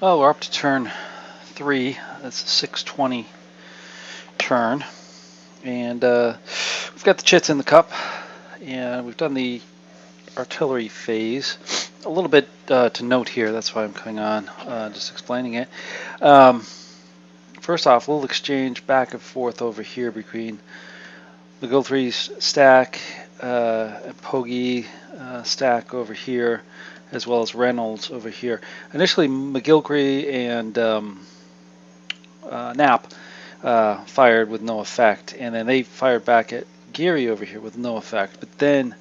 Well, we're up to turn 3. That's a 620 turn. And we've got the chits in the cup. And we've done the artillery phase. A little bit to note here, that's why I'm coming on, just explaining it. First off, a little exchange back and forth over here between McGillicuddy's stack and Pogge stack over here, as well as Reynolds over here. Initially, McGillicuddy and Knapp fired with no effect, and then they fired back at Geary over here with no effect. But then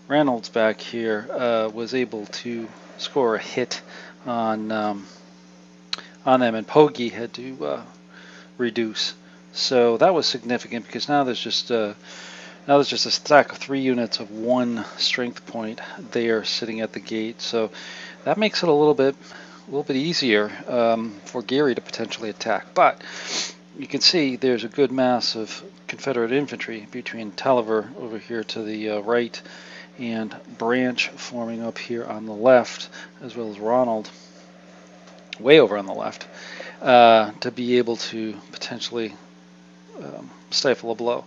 Reynolds back here was able to score a hit on them, and Pogge had to reduce. So that was significant because now there's just a stack of 3 units of 1 strength point there sitting at the gate. So that makes it a little bit easier for Geary to potentially attack. But you can see there's a good mass of Confederate infantry between Tulliver over here to the right and Branch forming up here on the left, as well as Ronald way over on the left, to be able to potentially stifle a blow.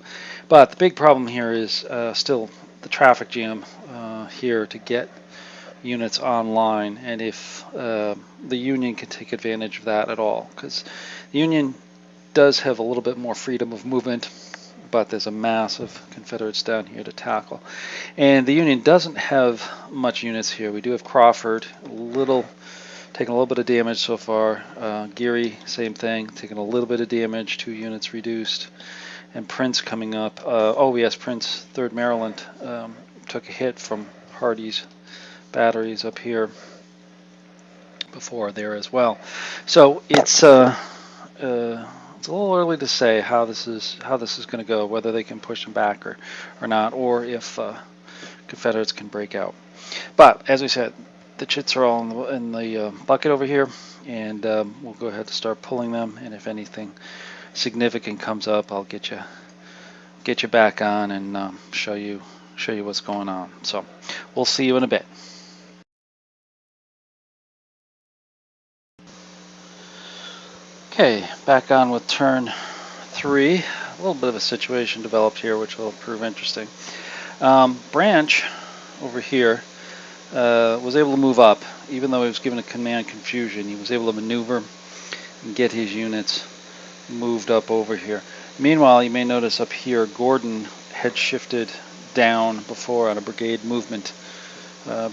But the big problem here is still the traffic jam here to get units online, and if the Union can take advantage of that at all, because the Union does have a little bit more freedom of movement, but there's a mass of Confederates down here to tackle. And the Union doesn't have much units here. We do have Crawford, taking a little bit of damage so far. Geary, same thing, taking a little bit of damage, 2 units reduced. And Prince coming up. Oh yes, Prince, 3rd Maryland, took a hit from Hardee's batteries up here before there as well. So it's a little early to say how this is going to go, whether they can push them back or not, or if Confederates can break out. But as we said, the chits are all in the bucket over here, and we'll go ahead and start pulling them. And if anything significant comes up, I'll get you back on and show you what's going on. So we'll see you in a bit. Okay, back on with turn 3. A little bit of a situation developed here, which will prove interesting. Branch over here was able to move up, even though he was given a command confusion. He was able to maneuver and get his units moved up over here. Meanwhile, you may notice up here, Gordon had shifted down before on a brigade movement,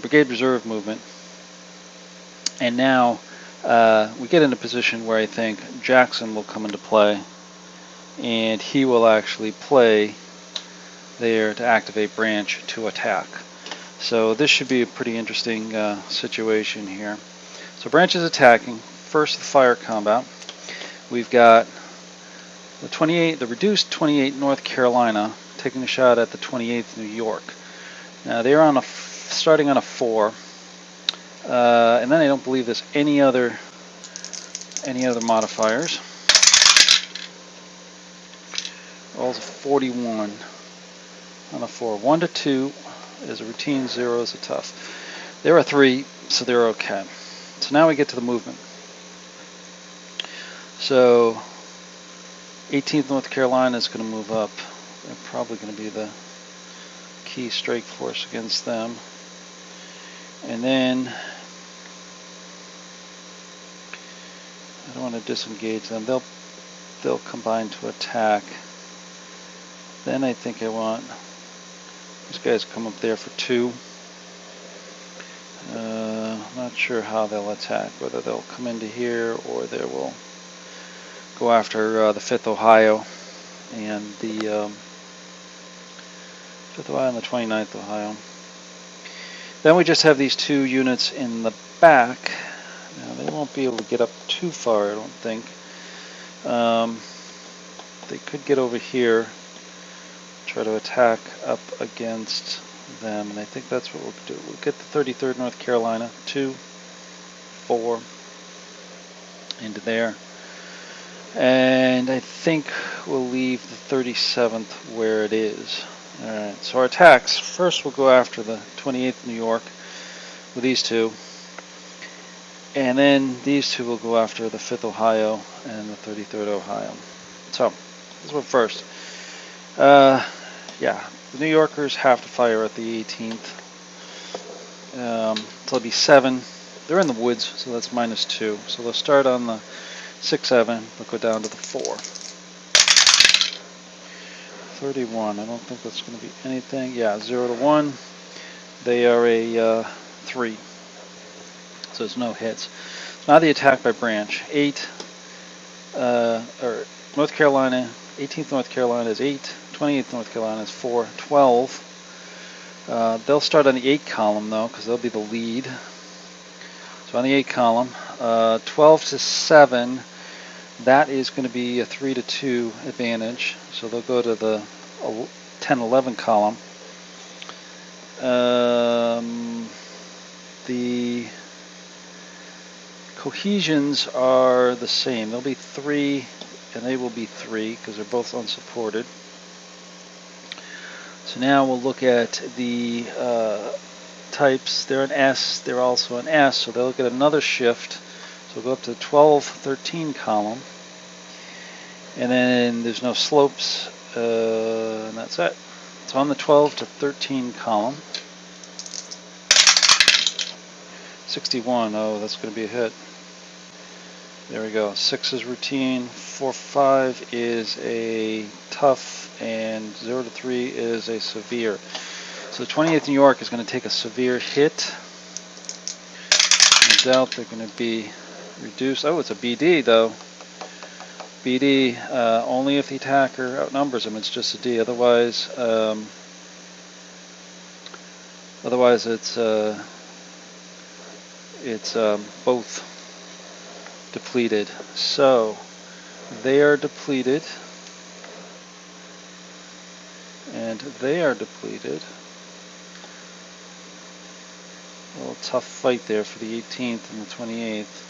brigade reserve movement, and now we get in a position where I think Jackson will come into play, and he will actually play there to activate Branch to attack. So this should be a pretty interesting situation here. So Branch is attacking. First, the fire combat. We've got the reduced 28th North Carolina taking a shot at the 28th New York. Now they're on starting on a 4, and then I don't believe there's any other modifiers. Rolls a 41 on a 4. 1 to 2 is a routine, 0 is a tough. There are 3, so they're okay. So now we get to the movement. So 18th North Carolina is going to move up. They're probably going to be the key strike force against them. And then I don't want to disengage them. They'll combine to attack. Then I think I want these guys to come up there for 2. Not sure how they'll attack, whether they'll come into here or they will go after the 5th Ohio and the 5th Ohio and the 29th Ohio. Then we just have these 2 units in the back. Now they won't be able to get up too far, I don't think. They could get over here, try to attack up against them, and I think that's what we'll do. We'll get the 33rd North Carolina, 2, 4 into there. And I think we'll leave the 37th where it is. Alright, so our attacks, first we'll go after the 28th New York with these 2. And then these two will go after the 5th Ohio and the 33rd Ohio. So, this one first. Yeah, the New Yorkers have to fire at the 18th. So it'll be 7. They're in the woods, so that's -2. So they'll start on the 6-7. They'll go down to the 4. 31. I don't think that's going to be anything. Yeah, 0 to 1. They are a 3. So there's no hits. Now the attack by branch. 8. Or North Carolina. 18th North Carolina is 8. 28th North Carolina is 4. 12. They'll start on the 8 column though, because they'll be the lead. So on the 8 column, 12 to 7. That is going to be a 3 to 2 advantage. So they'll go to the 10-11 column. The cohesions are the same. They'll be 3 and they will be 3 because they're both unsupported. So now we'll look at the types. They're an S, they're also an S, so they'll get another shift. So we'll go up to the 12-13 column. And then there's no slopes, and that's it. So on the 12 to 13 column. 61, oh, that's going to be a hit. There we go. 6 is routine, 4-5 is a tough, and 0 to 3 is a severe. So the 28th New York is going to take a severe hit. No doubt they're going to be reduced. Oh, it's a BD though. BD, only if the attacker outnumbers him, it's just a D. Otherwise, it's both depleted. So they are depleted, and they are depleted. A little tough fight there for the 18th and the 28th.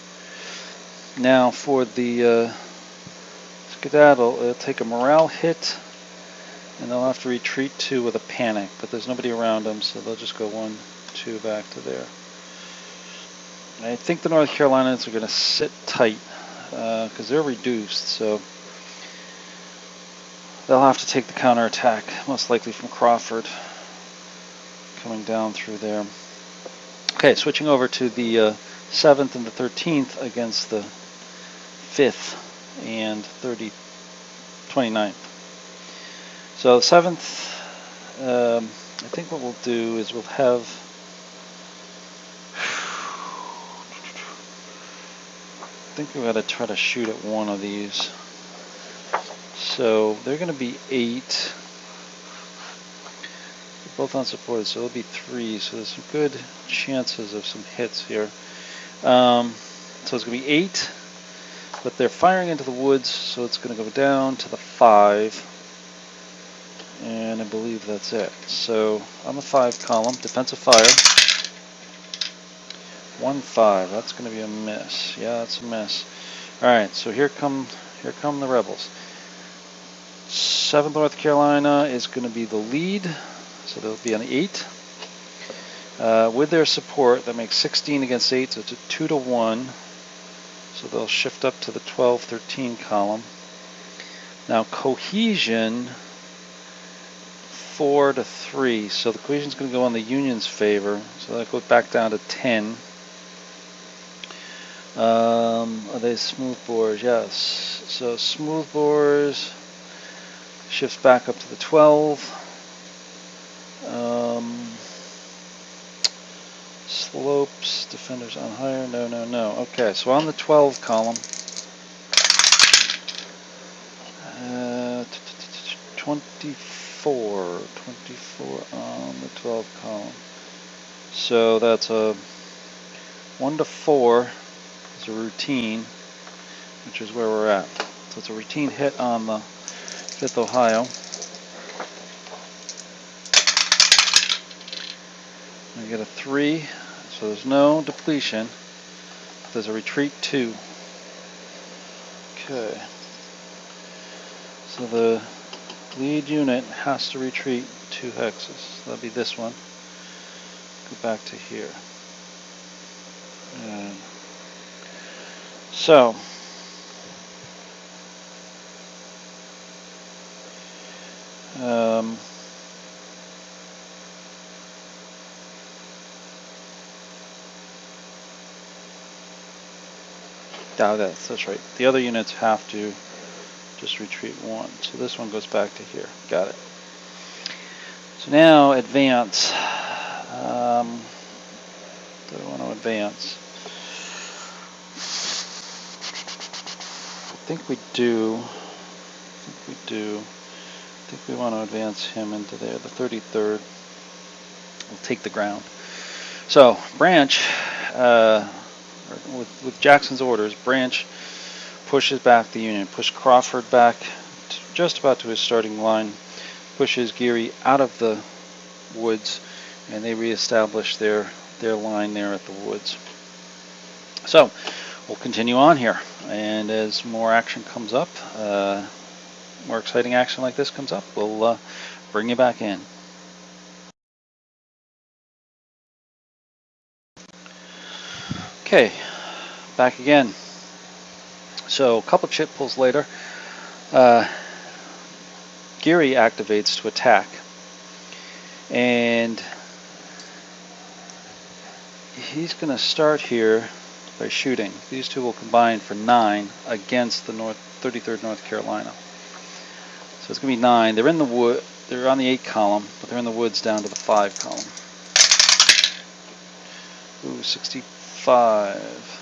Now for the skedaddle, it'll take a morale hit, and they'll have to retreat 2 with a panic, but there's nobody around them, so they'll just go 1, 2 back to there. I think the North Carolinas are going to sit tight because they're reduced, so they'll have to take the counterattack, most likely from Crawford, coming down through there. Okay, switching over to the 7th and the 13th against the 5th and 29th. So 7th, I think what we'll do is we'll have, I think we've got to try to shoot at one of these. So they're going to be 8. They're both unsupported, so it'll be 3. So there's some good chances of some hits here. So it's going to be 8. But they're firing into the woods, so it's going to go down to the 5. And I believe that's it. So on the 5 column, defensive fire. 1-5. That's going to be a miss. Yeah, that's a miss. All right, so here come the rebels. 7th North Carolina is going to be the lead, so they'll be on the 8. With their support, that makes 16 against 8, so it's a 2 to 1. So they'll shift up to the 12-13 column. Now cohesion, 4 to 3. So the cohesion is going to go on the Union's favor. So that goes back down to 10. Are they smooth bores? Yes. So smooth bores shifts back up to the 12. Slopes, defenders on higher. No. Okay, so on the 12 column, 24 on the 12 column. So that's a 1 to 4 is a routine, which is where we're at. So it's a routine hit on the 5th Ohio. We get a 3, so there's no depletion. There's a retreat 2. Okay. So the lead unit has to retreat 2 hexes. That'll be this one. Go back to here. And So, that's right. The other units have to just retreat one. So this one goes back to here. Got it. So now advance. Do I want to advance? I think we do. I think we want to advance him into there, the 33rd. We'll take the ground. So, Branch, with Jackson's orders, Branch pushes back the Union, push Crawford back just about to his starting line, pushes Geary out of the woods, and they reestablish their line there at the woods. So, we'll continue on here, and as more action comes up, more exciting action like this comes up, we'll bring you back in. Okay, back again. So a couple chip pulls later, Geary activates to attack, and he's going to start here by shooting. These two will combine for 9 against the 33rd North Carolina. So it's going to be 9. They're in the wood. They're on the 8 column, but they're in the woods down to the 5 column. Ooh, 65.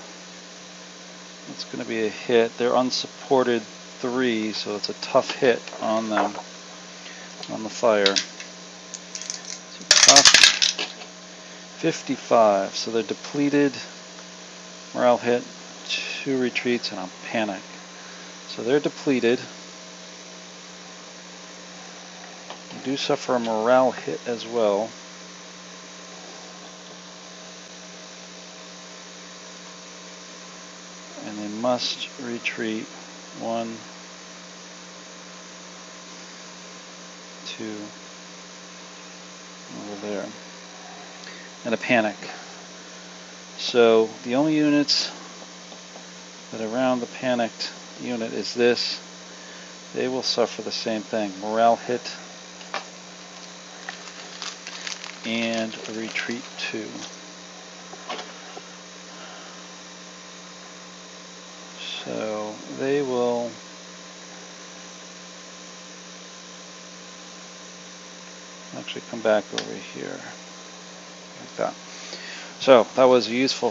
That's going to be a hit. They're unsupported 3, so it's a tough hit on them, on the fire. So tough 55. So they're depleted. Morale hit. 2 retreats and a panic. So they're depleted. They do suffer a morale hit as well. And they must retreat 1, 2, over there. And a panic. So the only units that are around the panicked unit is this. They will suffer the same thing. Morale hit and a retreat 2. So they will actually come back over here like that. So that was a useful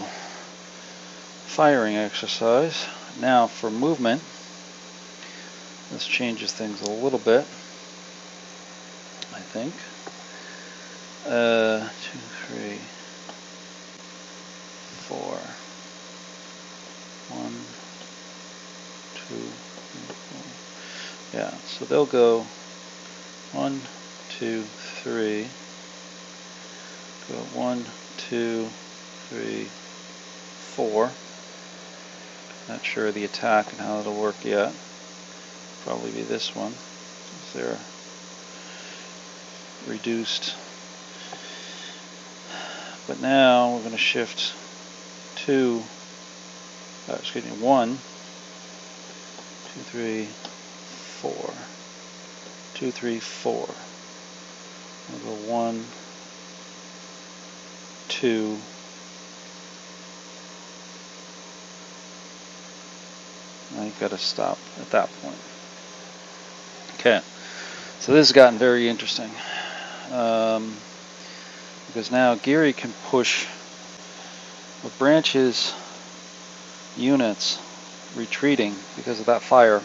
firing exercise. Now for movement, this changes things a little bit, I think. 2, 3, 4. 1, 2, 3, 4. Yeah, so they'll go 1, 2, 3. Go 1, 2, 3, 4. Not sure of the attack and how it'll work yet. Probably be this one, since they're reduced. But now we're going to shift 1, 2, 3, 4. 2, 3, 4. We'll go 1, 2. Now you've got to stop at that point. Okay, so this has gotten very interesting. Because now Geary can push with Branch's units retreating because of that fire.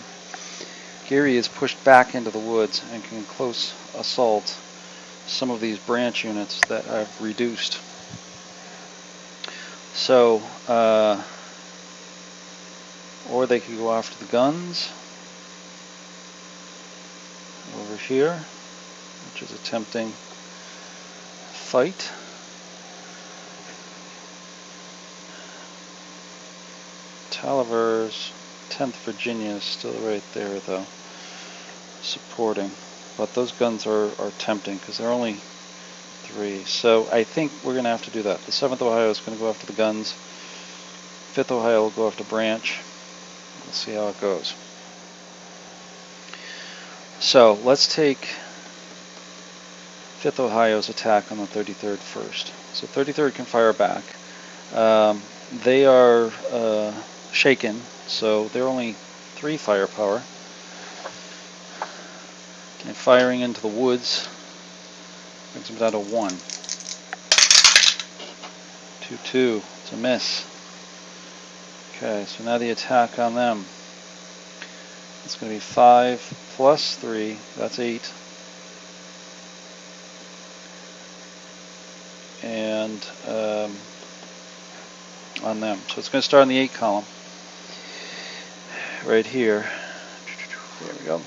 Geary is pushed back into the woods and can close assault some of these Branch units that I've reduced. So, or they could go after the guns over here, which is a tempting fight. Talaver's 10th Virginia is still right there, though, supporting. But those guns are tempting because they're only 3. So I think we're going to have to do that. The 7th Ohio is going to go after the guns. 5th Ohio will go after Branch. We'll see how it goes. So let's take 5th Ohio's attack on the 33rd first. So 33rd can fire back. They are shaken, so they're only 3 firepower. And firing into the woods brings them down to 1. 2-2. It's a miss. Okay, so now the attack on them. It's going to be 5 plus 3. That's 8. And on them. So it's going to start in the 8 column. Right here. There we go.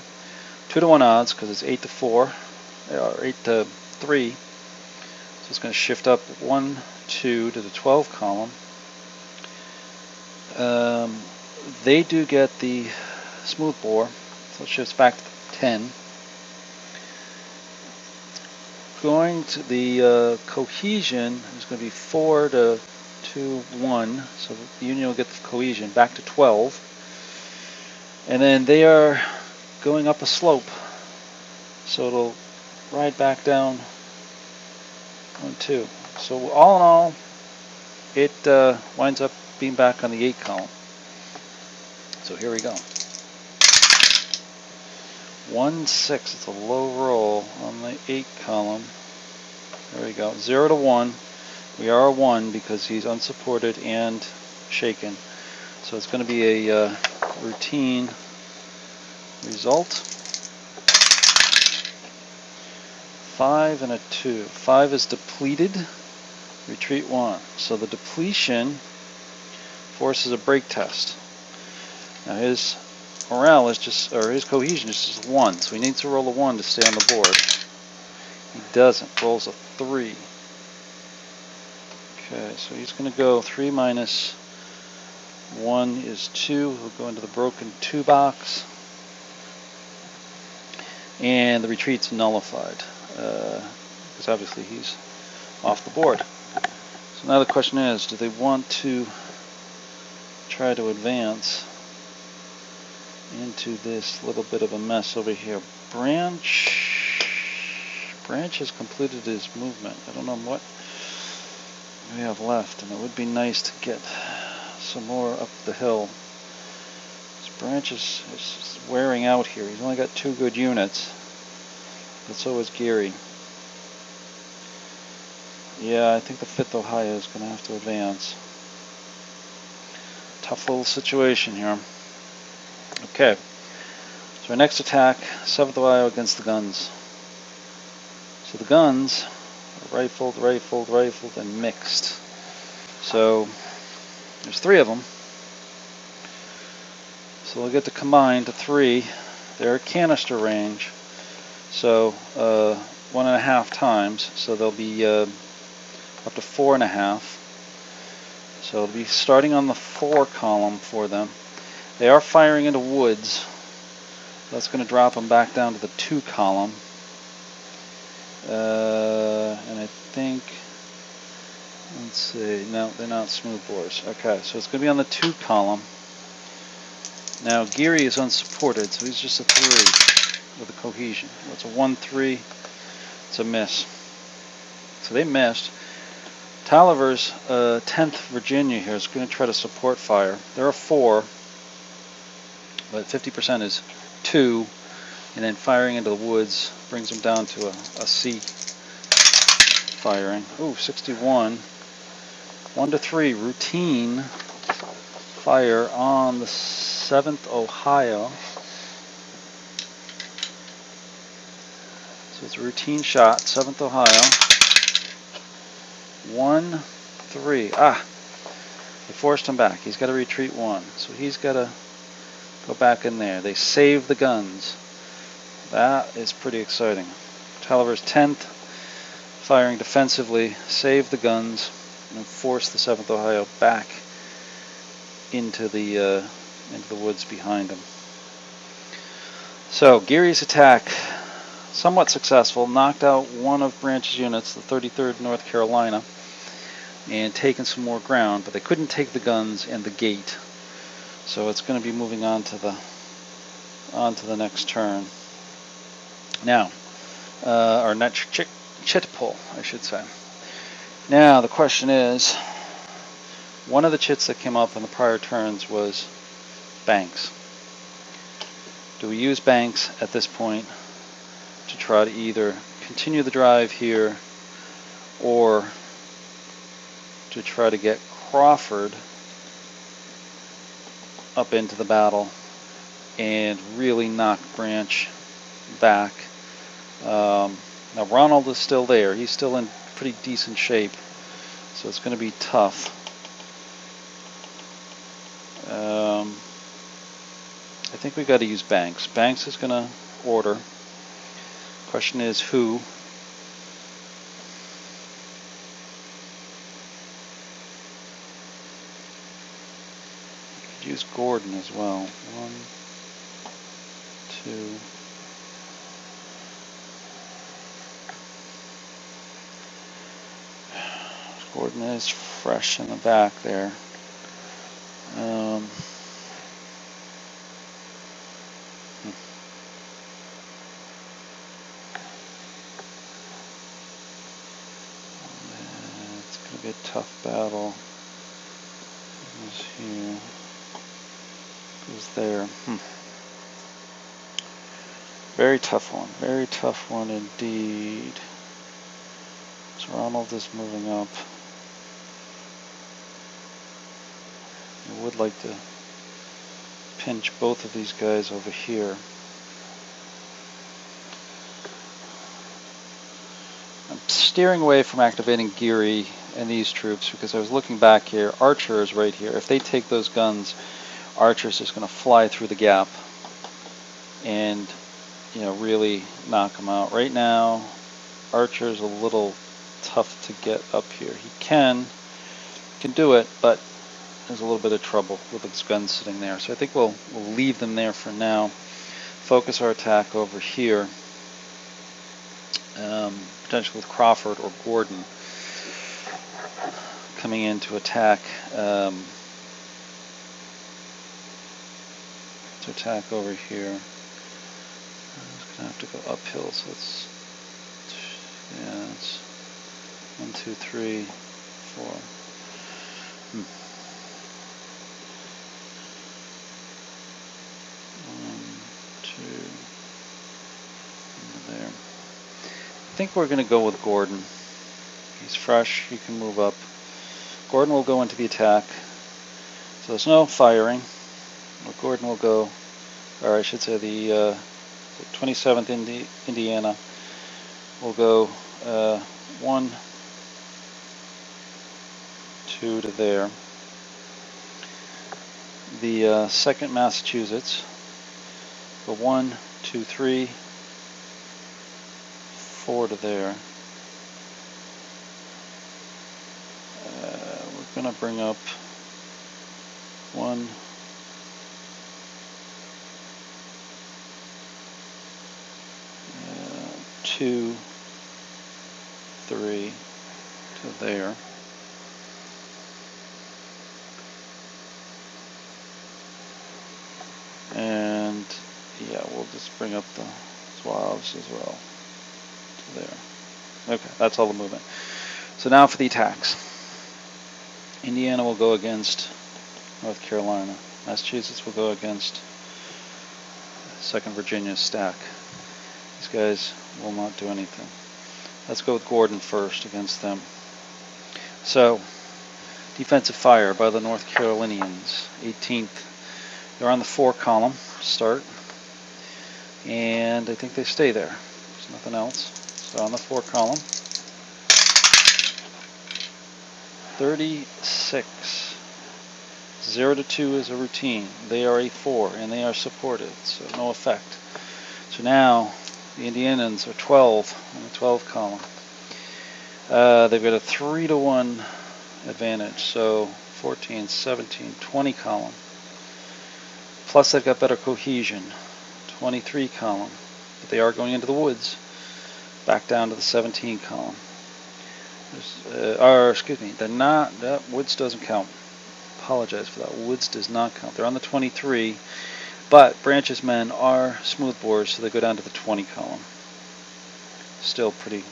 2-1 odds because it's 8-4. Or 8-3. So it's going to shift up 1, 2 to the 12 column. They do get the smooth bore, so it shifts back to 10. Going to the cohesion is going to be 4-2-1, so the Union will get the cohesion back to 12. And then they are going up a slope, so it'll ride back down 1-2. So all in all, it winds up being back on the 8 column. So here we go. 1-6. It's a low roll on the 8 column. There we go. 0-1. We are a 1 because he's unsupported and shaken. So it's going to be a routine result. 5 and a 2. 5 is depleted. Retreat 1. So the depletion forces a break test. Now his morale is just, or his cohesion is just 1, so he needs to roll a 1 to stay on the board. He doesn't. Rolls a 3. Okay, so he's going to go 3 minus 1 is 2. He'll go into the broken 2 box. And the retreat's nullified, because obviously he's off the board. So now the question is, do they want to try to advance into this little bit of a mess over here? Branch has completed his movement. I don't know what we have left, and it would be nice to get some more up the hill. This Branch is wearing out here. He's only got 2 good units, but so is Geary. Yeah, I think the 5th Ohio is going to have to advance. Tough little situation here. Okay, so our next attack, 7th Ohio against the guns. So the guns are rifled, and mixed. So there's 3 of them. So they'll get to combine to 3. They're at canister range. So 1.5 times. So they'll be up to 4.5. So it'll be starting on the 4 column for them. They are firing into woods. That's going to drop them back down to the 2 column. And I think, let's see, no, they're not smooth bores. Okay, so it's going to be on the 2 column. Now Geary is unsupported, so he's just a 3 with a cohesion. It's a 1-3. It's a miss. So they missed. Taliafer's 10th Virginia here is going to try to support fire. There are 4, but 50% is 2, and then firing into the woods brings them down to a C firing. Ooh, 61. 1-3, routine fire on the 7th Ohio. So it's a routine shot, 7th Ohio. 1-3. They forced him back. He's got to retreat 1. So he's got to go back in there. They save the guns. That is pretty exciting. Taliafer's 10th, firing defensively, save the guns, and force the 7th Ohio back into the woods behind him. So Geary's attack, somewhat successful, knocked out one of Branch's units, the 33rd North Carolina. and taken some more ground, but they couldn't take the guns and the gate. So it's going to be moving on to the next turn. Now, or not chit pull, I should say. Now the question is, one of the chits that came up in the prior turns was banks. Do we use banks at this point to try to either continue the drive here or to try to get Crawford up into the battle and really knock Branch back? Now Ronald is still there. He's still in pretty decent shape, so it's going to be tough. I think we got to use Banks. Banks is going to order. Question is who? Could use Gordon as well. 1, 2. Gordon is fresh in the back there. It's going to be a tough battle. Who's here? Who's there? Very tough one. Very tough one indeed. So Ronald is moving up. I would like to pinch both of these guys over here. I'm steering away from activating Geary and these troops because I was looking back here. Archer is right here. If they take those guns, Archer's just going to fly through the gap and, really knock them out. Right now, Archer's a little tough to get up here. He can do it, but there's a little bit of trouble with his guns sitting there. So I think we'll leave them there for now. Focus our attack over here. Potentially with Crawford or Gordon coming in to attack over here. It's gonna have to go uphill, so it's 1, 2, 3, 4. 1, 2, there. I think we're going to go with Gordon. He's fresh, he can move up. Gordon will go into the attack. So there's no firing. Well, Gordon will go, or I should say the 27th Indiana will go 1, 2 to there. The 2nd Massachusetts go 1, 2, 3, 4 to there. We're going to bring up 1, 2, 3 to there. And yeah, we'll just bring up the Zouaves as well to there. Okay, that's all the movement. So now for the attacks. Indiana will go against North Carolina. Massachusetts will go against 2nd Virginia stack. These guys will not do anything. Let's go with Gordon first against them. So, defensive fire by the North Carolinians. 18th. They're on the 4 column start. And I think they stay there. There's nothing else. So on the 4 column. 36. 0 to 2 is a routine. They are a 4 and they are supported, so no effect. So now the Indianans are 12 on the 12 column. They've got a 3 to 1 advantage, so 14, 17, 20 column. Plus they've got better cohesion, 23 column. But they are going into the woods, back down to the 17 column. Or excuse me, they're not. That Woods doesn't count. Apologize for that. Woods does not count. They're on the 23, but Branch's men are smoothbores, so they go down to the 20 column. Still pretty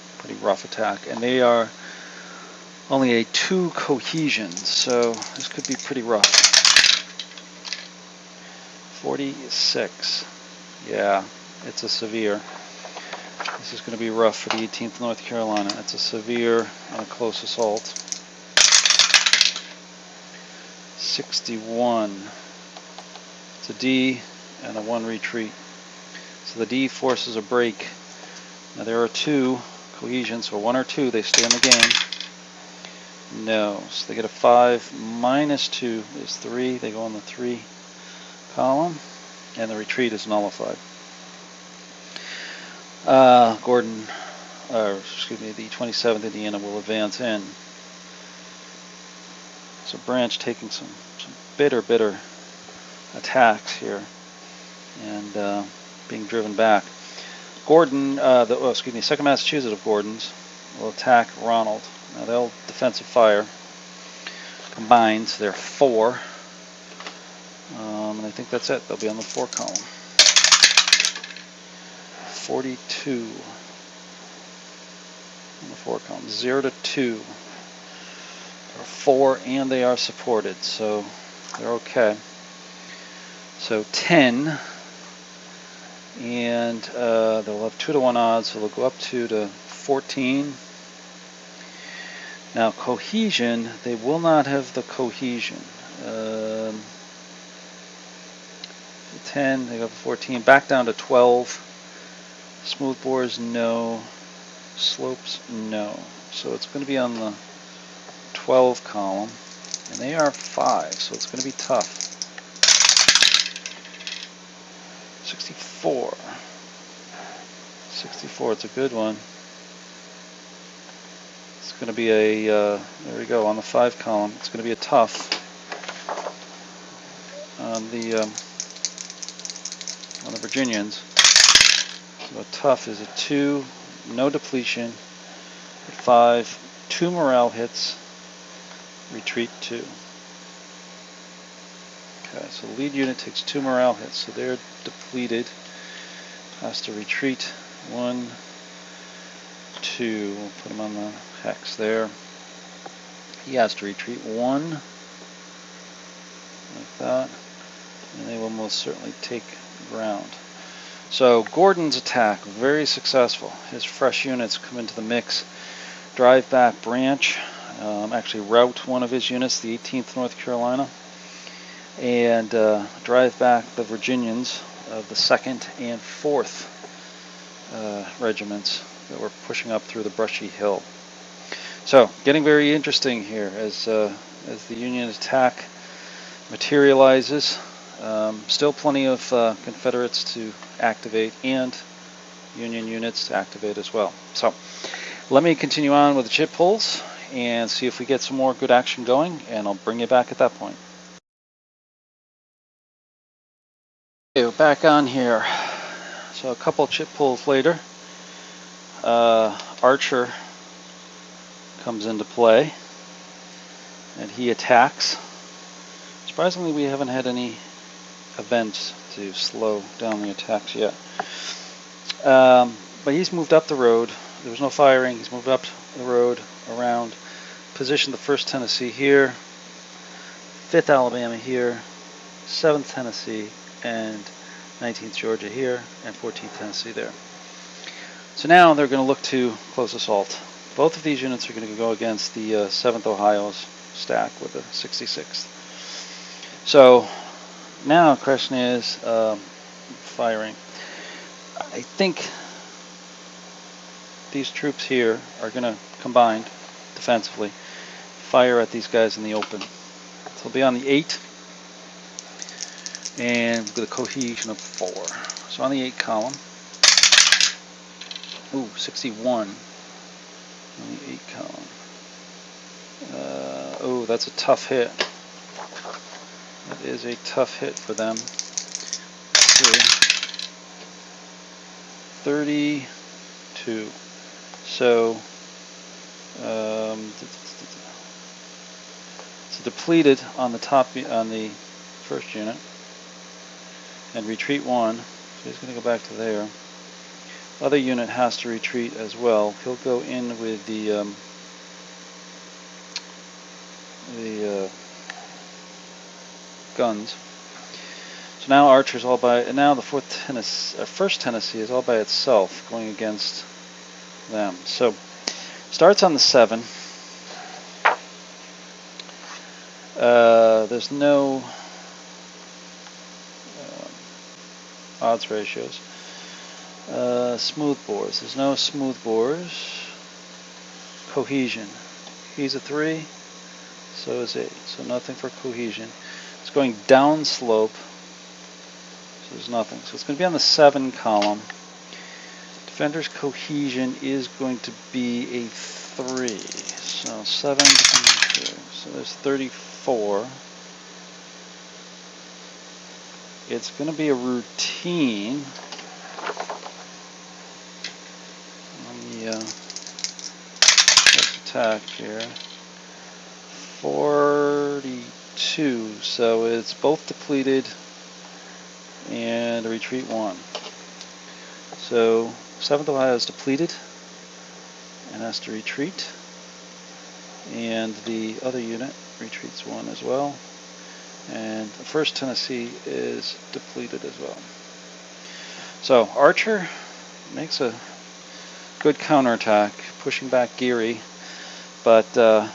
rough attack, and they are only a 2 cohesion, so this could be pretty rough. 46. Yeah, it's a severe. This is going to be rough for the 18th North Carolina. It's a severe and a close assault. 61. It's a D and a 1 retreat. So the D forces a break. Now there are 2 cohesions, so 1 or 2, they stay in the game. No, so they get a 5 minus 2 is 3. They go on the 3 column, and the retreat is nullified. Gordon, excuse me, the 27th Indiana will advance in. So Branch taking some bitter attacks here, and being driven back. Gordon, Second Massachusetts of Gordon's will attack Ronald. Now they'll defensive fire combined, so they're 4. And I think that's it. They'll be on the 4 column. 42 on the 4 column. 0 to 2. They're 4, and they are supported, so they're okay. So 10, and they'll have 2 to 1 odds, so they'll go up to 14. Now cohesion, they will not have the cohesion. 10, they go up to 14, back down to 12. Smoothbores, no. Slopes, no. So it's going to be on the 12 column, and they are 5, so it's going to be tough. 64. 64, it's a good one. It's going to be a, there we go, on the 5 column. It's going to be a tough on the Virginians. So a tough is a 2, no depletion. At 5, 2 morale hits, retreat 2. Okay, so the lead unit takes 2 morale hits, so they're depleted. Has to retreat 1, 2. We'll put him on the hex there. He has to retreat 1, like that, and they will most certainly take ground. So Gordon's attack, very successful. His fresh units come into the mix, drive back Branch, actually rout one of his units, the 18th North Carolina, and drive back the Virginians of the 2nd and 4th regiments that were pushing up through the brushy hill. So getting very interesting here as the Union attack materializes. Still plenty of Confederates to activate and Union units to activate as well. So let me continue on with the chip pulls and see if we get some more good action going, and I'll bring you back at that point. Okay, we're back on here. So a couple chip pulls later, Archer comes into play and he attacks. Surprisingly, we haven't had any events to slow down the attacks yet. But he's moved up the road. There was no firing. He's moved up the road around, positioned the 1st Tennessee here, 5th Alabama here, 7th Tennessee, and 19th Georgia here, and 14th Tennessee there. So now they're going to look to close assault. Both of these units are going to go against the 7th Ohio's stack with the 66th. So now the question is firing. I think these troops here are going to combine defensively, fire at these guys in the open. So they'll be on the 8 and with a cohesion of 4. So on the 8 column. Ooh, 61 on the 8 column. Oh, that's a tough hit. That is a tough hit for them. 32. So So depleted on the top on the first unit, and retreat 1. So he's going to go back to there. Other unit has to retreat as well. He'll go in with the guns. So now Archer's all by, and now the first Tennessee is all by itself going against them. So starts on the 7. There's no odds ratios. Smooth bores. There's no smooth bores. Cohesion. He's a 3. So is 8. So nothing for cohesion. It's going down slope. So there's nothing. So it's going to be on the 7 column. Defender's cohesion is going to be a 3. So 7 becomes 2. So there's 34. It's going to be a routine on the first attack here. 42. So it's both depleted and a retreat 1. So 7th Ohio is depleted and has to retreat, and the other unit retreats 1 as well, and the 1st Tennessee is depleted as well. So Archer makes a good counterattack, pushing back Geary, but in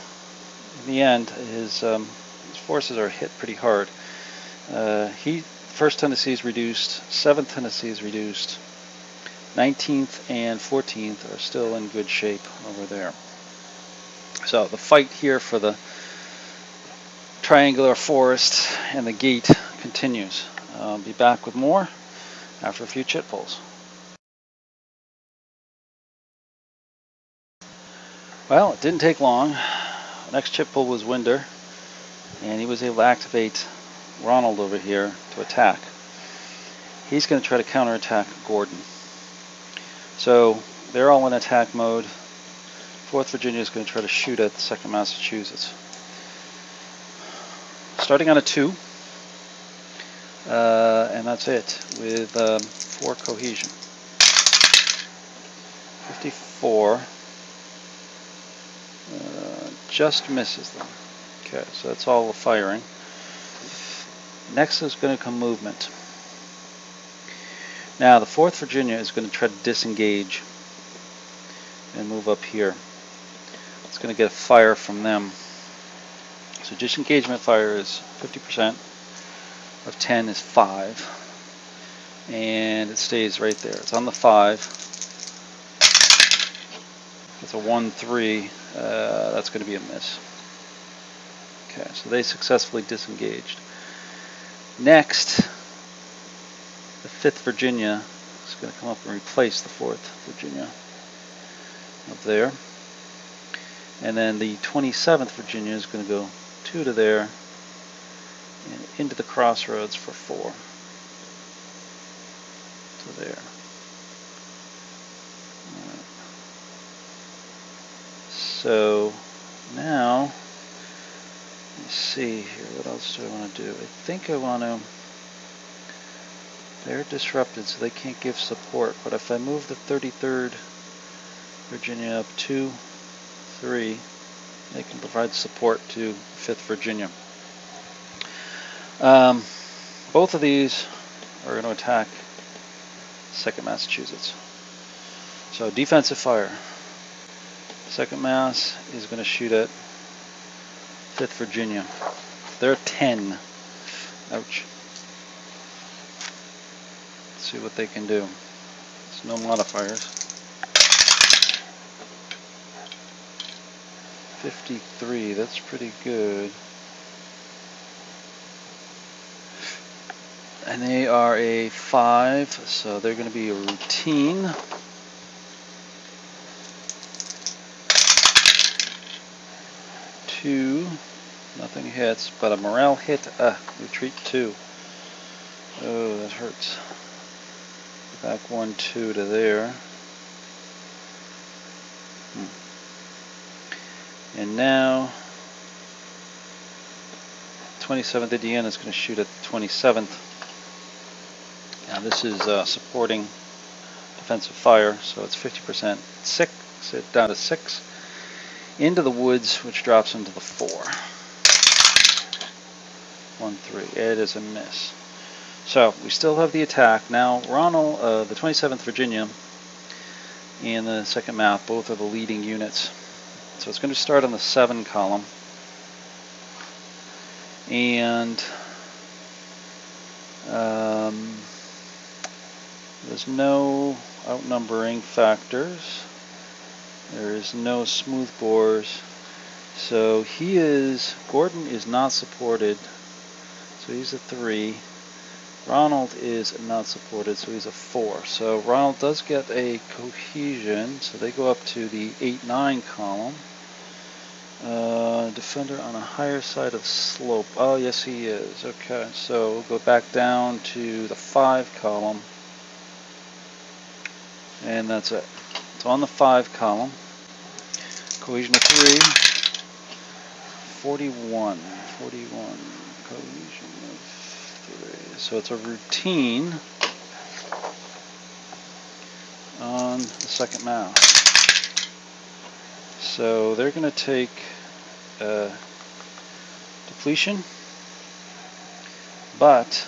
the end his forces are hit pretty hard. 1st Tennessee is reduced, 7th Tennessee is reduced, 19th and 14th are still in good shape over there. So the fight here for the triangular forest and the gate continues. I'll be back with more after a few chit pulls. Well, it didn't take long. The next chit pull was Winder, and he was able to activate Ronald over here to attack. He's going to try to counterattack Gordon. So they're all in attack mode. 4th Virginia is going to try to shoot at 2nd Massachusetts. Starting on a 2, and that's it, with 4 cohesion. 54, just misses them. Okay, so that's all the firing. Next is going to come movement. Now the 4th Virginia is going to try to disengage and move up here. It's going to get a fire from them. So disengagement fire is 50%, of 10 is 5, and it stays right there. It's on the 5. It's a 1-3, that's going to be a miss. Okay, so they successfully disengaged. Next, the 5th Virginia is going to come up and replace the 4th Virginia up there. And then the 27th Virginia is going to go 2 to there and into the crossroads for 4 to there. Right. So now, let's see here, what else do I want to do? I think I want to, they're disrupted so they can't give support, but if I move the 33rd Virginia up 2, 3, they can provide support to 5th Virginia. Both of these are going to attack 2nd Massachusetts. So defensive fire. 2nd Mass is going to shoot at 5th Virginia. They're 10. Ouch. Let's see what they can do. There's no modifiers. 53, that's pretty good. And they are a 5, so they're going to be a routine. Two, nothing hits, but a morale hit, retreat 2. Oh, that hurts. Back 1, 2 to there. And now 27th Indiana is going to shoot at the 27th. Now this is supporting defensive fire, so it's 50%, down to 6. Into the woods, which drops into the 4. 1-3. It is a miss. So we still have the attack. Now Ronald, the 27th Virginia and the 2nd Math, both are the leading units. So it's going to start on the 7 column. And there's no outnumbering factors. There is no smooth bores. So Gordon is not supported. So he's a 3. Ronald is not supported, so he's a 4. So Ronald does get a cohesion, so they go up to the 8-9 column. Defender on a higher side of slope. Oh, yes, he is. Okay, so we'll go back down to the 5 column. And that's it. So on the 5 column, cohesion of 3, 41. Cohesion of 3. So it's a routine on the 2nd Math. So they're going to take depletion, but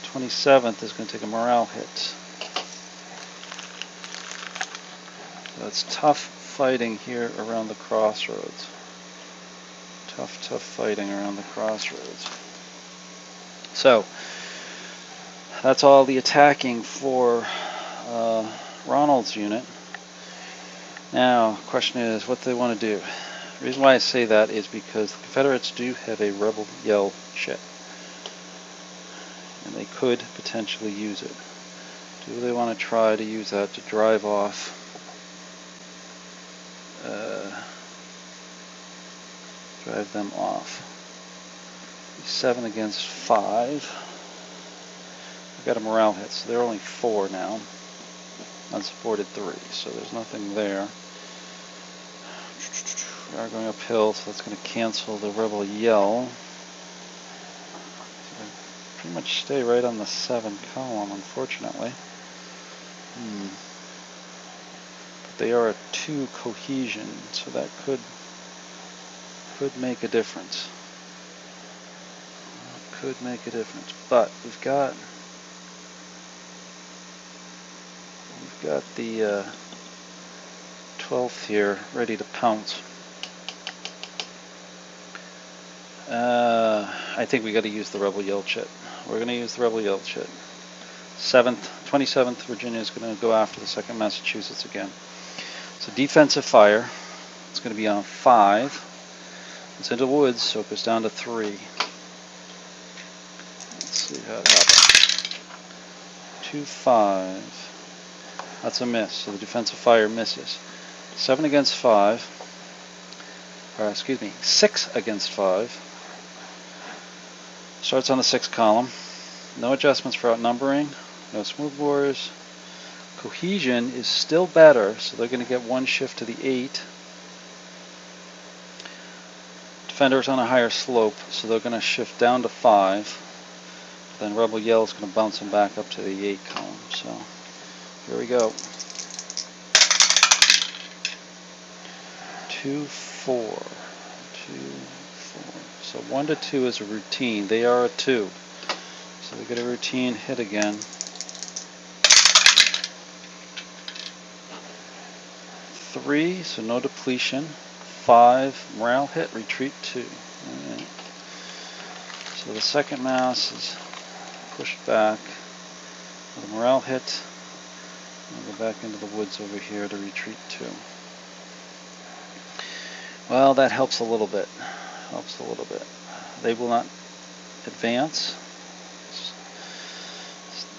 27th is going to take a morale hit. So it's tough fighting here around the crossroads. Tough fighting around the crossroads. So that's all the attacking for Ronald's unit. Now, the question is what they want to do. The reason why I say that is because the Confederates do have a Rebel Yell ship, and they could potentially use it. Do they want to try to use that to drive off them off? 7 against 5. We've got a morale hit, so they're only 4 now. Unsupported 3, so there's nothing there. We are going uphill, so that's going to cancel the Rebel Yell. So pretty much stay right on the 7 column, unfortunately. But they are a 2 cohesion, so that could make a difference. Could make a difference, but we've got the 12th here ready to pounce. I think we got to use the Rebel Yell chit. We're going to use the Rebel Yell chit. 27th Virginia is going to go after the 2nd Massachusetts again. So defensive fire. It's going to be on 5. It's into woods, so it goes down to 3. Let's see how it happens. 2-5. That's a miss, so the defensive fire misses. 7 against 5. Or excuse me, 6 against 5. Starts on the 6 column. No adjustments for outnumbering. No smooth bores. Cohesion is still better, so they're going to get 1 shift to the 8. Defender's on a higher slope, so they're going to shift down to 5. Then Rebel Yell is going to bounce them back up to the 8 column. So here we go. 2-4. So 1 to 2 is a routine. They are a 2. So they get a routine hit again. 3, so no depletion. 5, morale hit, retreat 2. Alright. So the 2nd Mass is pushed back with a morale hit. I'll go back into the woods over here to retreat 2. Well, that helps a little bit. They will not advance.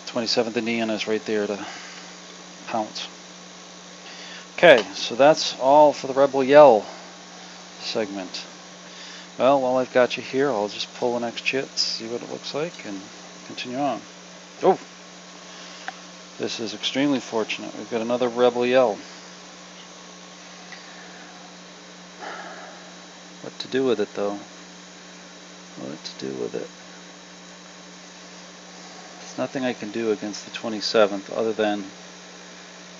27th Indiana is right there to pounce. Okay, so that's all for the Rebel Yell segment. Well, while I've got you here, I'll just pull the next chit, see what it looks like, and continue on. Oh! This is extremely fortunate. We've got another Rebel Yell. to do with it, though. What to do with it? There's nothing I can do against the 27th other than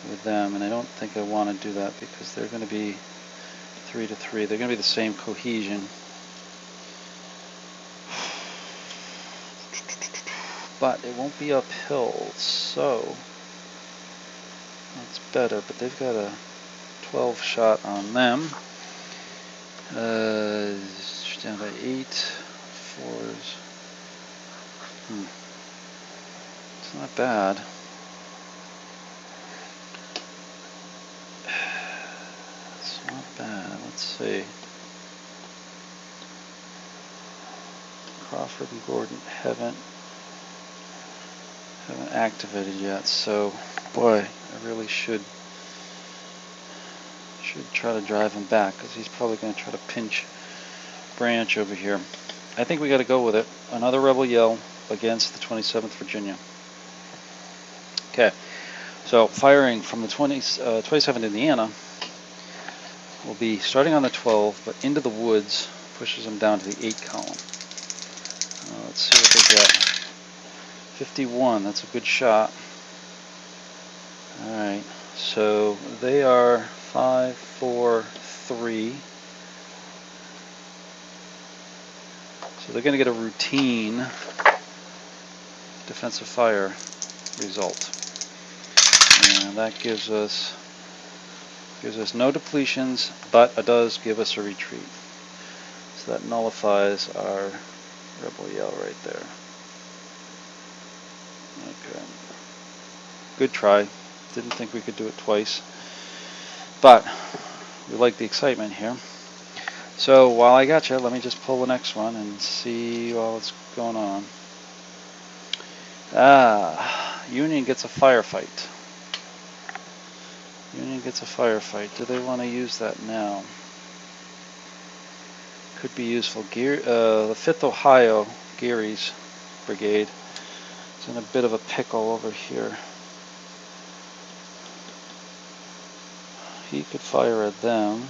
with them, and I don't think I want to do that because they're going to be 3 to 3. They're going to be the same cohesion. But it won't be uphill, so that's better. But they've got a 12 shot on them. Down by 8. 4s. It's not bad. It's not bad. Let's see. Crawford and Gordon haven't activated yet, so boy, I really should try to drive him back because he's probably going to try to pinch Branch over here. I think we got to go with it. Another rebel yell against the 27th Virginia. Okay, so firing from the 27th Indiana will be starting on the 12, but into the woods, pushes them down to the 8 column. Let's see what they get. 51, that's a good shot. Alright, so they are 5, 4, 3. So they're going to get a routine defensive fire result. And that gives us no depletions, but it does give us a retreat. So that nullifies our rebel yell right there. Okay. Good try. Didn't think we could do it twice. But we like the excitement here. So while I got you, let me just pull the next one and see what's going on. Union gets a firefight. Union gets a firefight. Do they want to use that now? Could be useful. The 5th Ohio, Geary's brigade, is in a bit of a pickle over here. He could fire at them.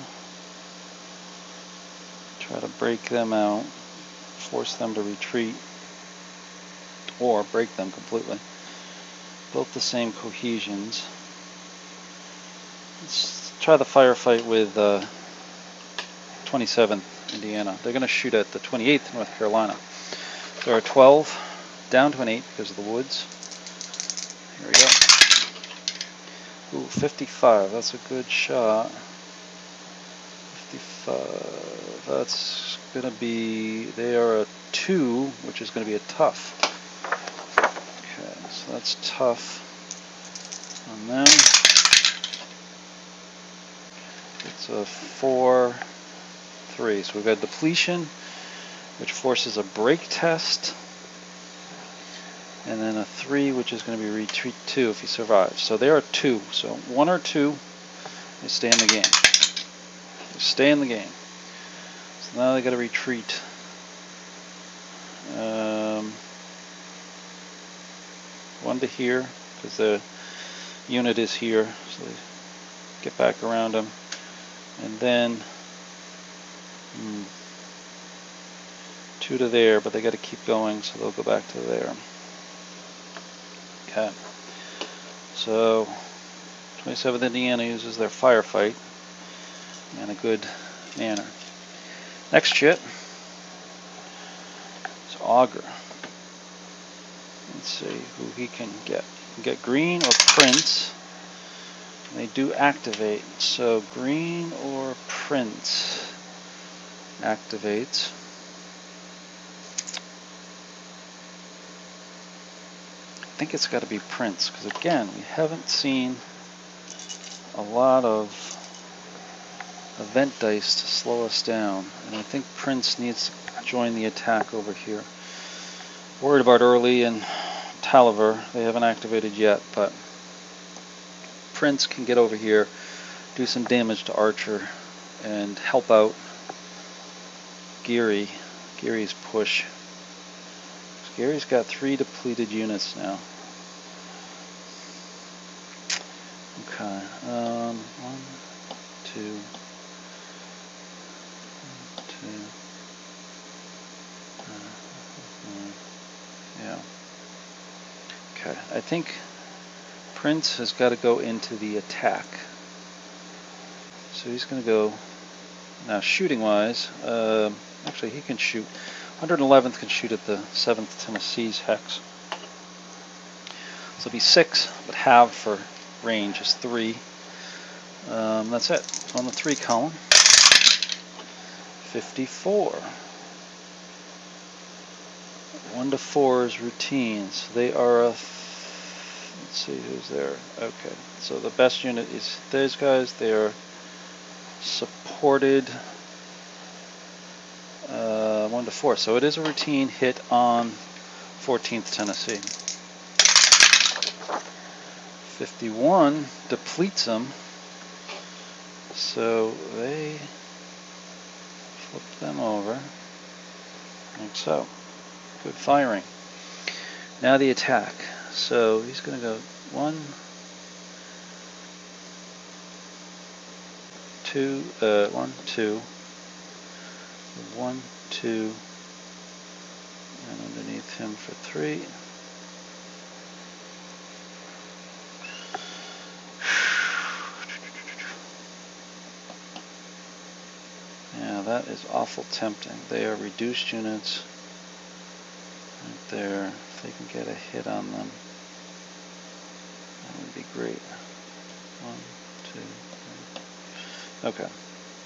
Try to break them out. Force them to retreat. Or break them completely. Both the same cohesions. Let's try the firefight with 27th Indiana. They're going to shoot at the 28th North Carolina. So our 12 down to an 8 because of the woods. Here we go. Ooh, 55. That's a good shot. 55. That's going to be. They are a 2, which is going to be a tough. Okay, so that's tough on them. It's a 4, 3. So we've got depletion, which forces a break test, and then a 3, which is going to be retreat 2 if he survives. So they are 2. So 1 or 2, they stay in the game. They stay in the game. So now they got to retreat. 1 to here because the unit is here. So they get back around them. And then 2 to there, but they got to keep going, so they'll go back to there. Okay. So 27th Indiana uses their firefight in a good manner. Next shit is Augur. Let's see who he can get. He can get green or Prince. They do activate, so green or Prince activates. I think it's got to be Prince, because again, we haven't seen a lot of event dice to slow us down, and I think Prince needs to join the attack over here. Worried about Early and Taliver. They haven't activated yet, but Prince can get over here, do some damage to Archer, and help out Geary's push. Geary's got 3 depleted units now. Okay, 1, 2, 1, 2. Okay, I think Prince has got to go into the attack. So he's going to go, now shooting wise, actually he can shoot, 111th can shoot at the 7th Tennessee's hex. So it'll be 6, but halved for range is 3. That's it. So on the 3 column, 54. 1 to 4's routines. They are a, let's see who's there. Okay, so the best unit is those guys. They are supported 1 to 4. So it is a routine hit on 14th Tennessee. 51 depletes them. So they flip them over. Like so. Good firing. Now the attack. So he's going to go 1, 2, 1, 2, 1, 2, and underneath him for 3. Yeah, that is awful tempting. They are reduced units. Right there, if they can get a hit on them, that would be great. 1, 2, 3. Okay.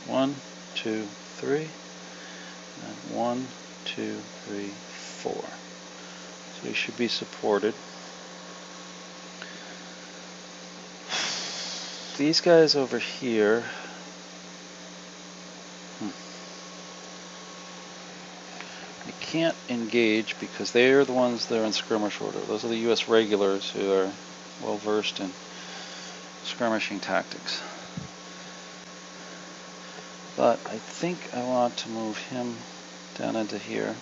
1, 2, 3. And 1, 2, 3, 4. So he should be supported. These guys over here. Can't engage because they are the ones that are in skirmish order. Those are the U.S. regulars who are well versed in skirmishing tactics. But I think I want to move him down into here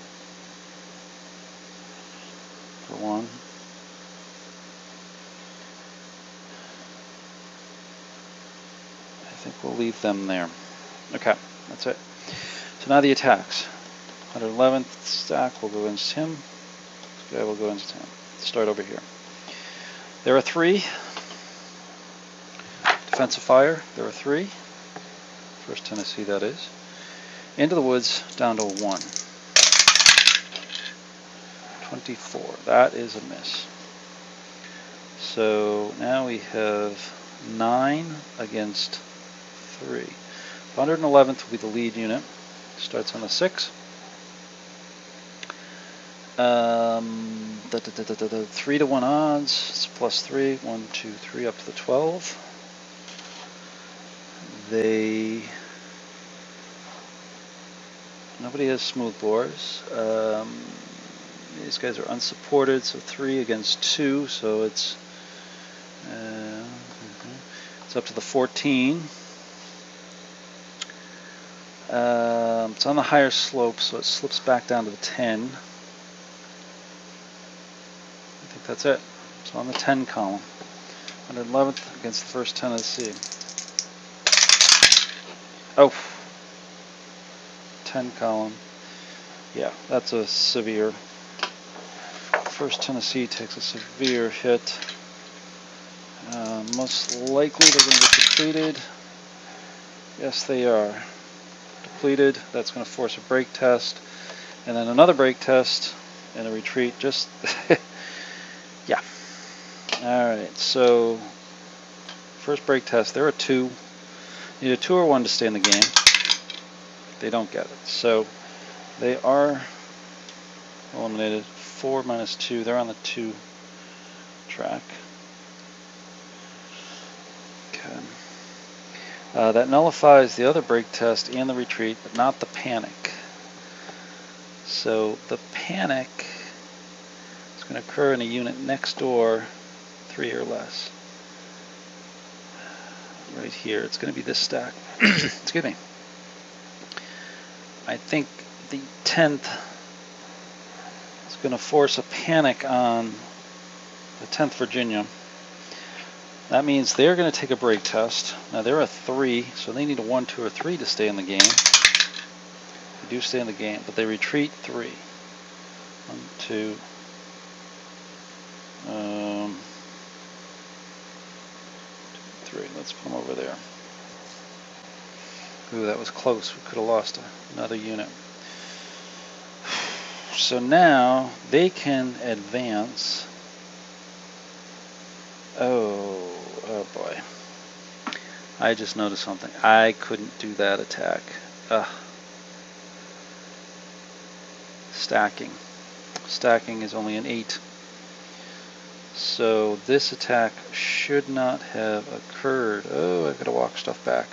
for 1. I think we'll leave them there. Okay, that's it. So now the attacks. 111th stack will go against him. This guy will go against him. Start over here. There are 3. Defensive fire, there are 3. First Tennessee, that is. Into the woods, down to 1. 24. That is a miss. So now we have 9 against 3. 111th will be the lead unit. Starts on the 6. 3 to 1 odds. It's plus 3. 1, 2, 3 up to the 12. Nobody has smooth bores. These guys are unsupported, so 3 against 2. So it's up to the 14. It's on the higher slope, so it slips back down to the 10. I think that's it. So on the 10 column. 111th against the 1st Tennessee. Oh. 10 column. Yeah, that's a severe. 1st Tennessee takes a severe hit. Most likely they're going to get depleted. Yes, they are. Depleted. That's going to force a break test. And then another break test and a retreat. Just, yeah. Alright, so first break test, there are 2. You need a 2 or 1 to stay in the game. They don't get it. So they are eliminated. 4 minus 2. They're on the 2 track. Okay. That nullifies the other break test and the retreat, but not the panic. So the panic is going to occur in a unit next door, 3 or less. Right here. It's going to be this stack. Excuse me. I think the 10th is going to force a panic on the 10th Virginia. That means they're going to take a break test. Now they're a 3, so they need a 1, 2, or 3 to stay in the game. They do stay in the game, but they retreat 3. 1, 2, 3. Let's put them over there. Ooh, that was close. We could have lost another unit. So now they can advance. Oh boy. I just noticed something. I couldn't do that attack. Stacking. Stacking is only an 8. So this attack should not have occurred. Oh, I gotta walk stuff back.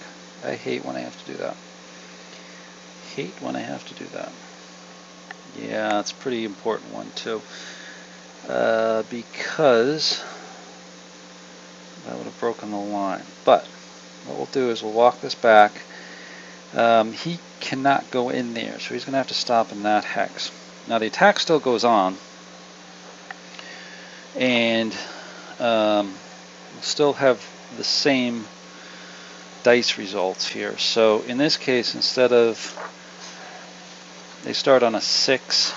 I hate when I have to do that. Hate when I have to do that. Yeah, it's a pretty important one too. Because that would have broken the line. But what we'll do is we'll walk this back. He cannot go in there, so he's going to have to stop in that hex. Now the attack still goes on, and we'll still have the same dice results here. So in this case, instead of, they start on a 6.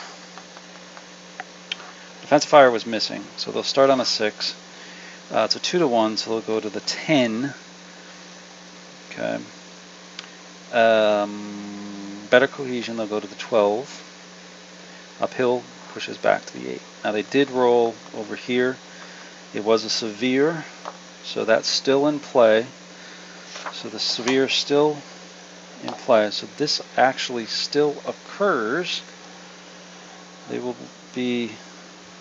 Defensive fire was missing, so they'll start on a 6. It's a 2 to 1, so they'll go to the 10. Okay. Better cohesion, they'll go to the 12. Uphill pushes back to the 8. Now they did roll over here. It was a severe, so that's still in play. So the severe is still in play. So this actually still occurs. They will be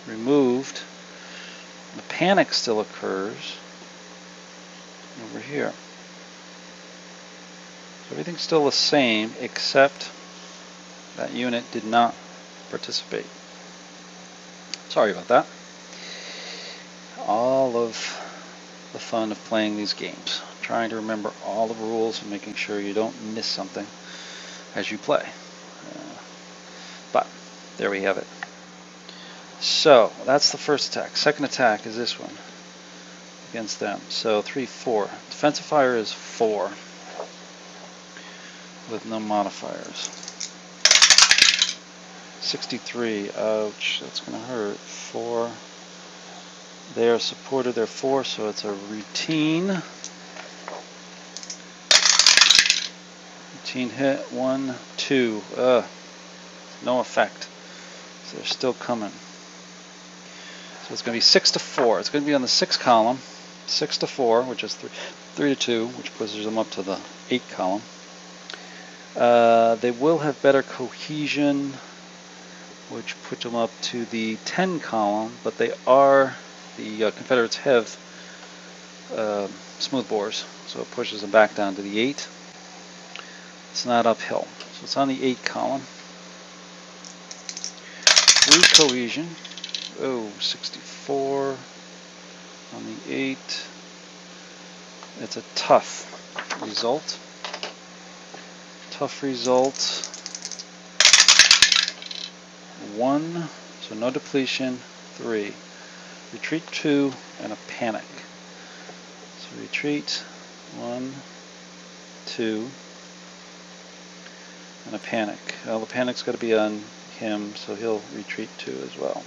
removed. The panic still occurs over here. So everything's still the same, except that unit did not participate. Sorry about that. All of the fun of playing these games. Trying to remember all the rules and making sure you don't miss something as you play. But there we have it. So that's the first attack. Second attack is this one against them. So 3, 4. Defensive fire is 4 with no modifiers. 63. Ouch, that's going to hurt. 4. They are supported. They're 4, so it's a routine. Routine hit. 1, 2. No effect. So they're still coming. So it's going to be 6 to 4. It's going to be on the 6 column. 6 to 4, which is 3 to 2, which pushes them up to the 8 column. They will have better cohesion, which puts them up to the 10 column, but they are, the Confederates have smooth bores, so it pushes them back down to the 8. It's not uphill, so it's on the 8 column. Through cohesion, 64 on the 8. It's a tough result. Tough result. 1, so no depletion. 3. Retreat 2 and a panic. So retreat 1, 2, and a panic. Well, the panic's got to be on him, so he'll retreat 2 as well.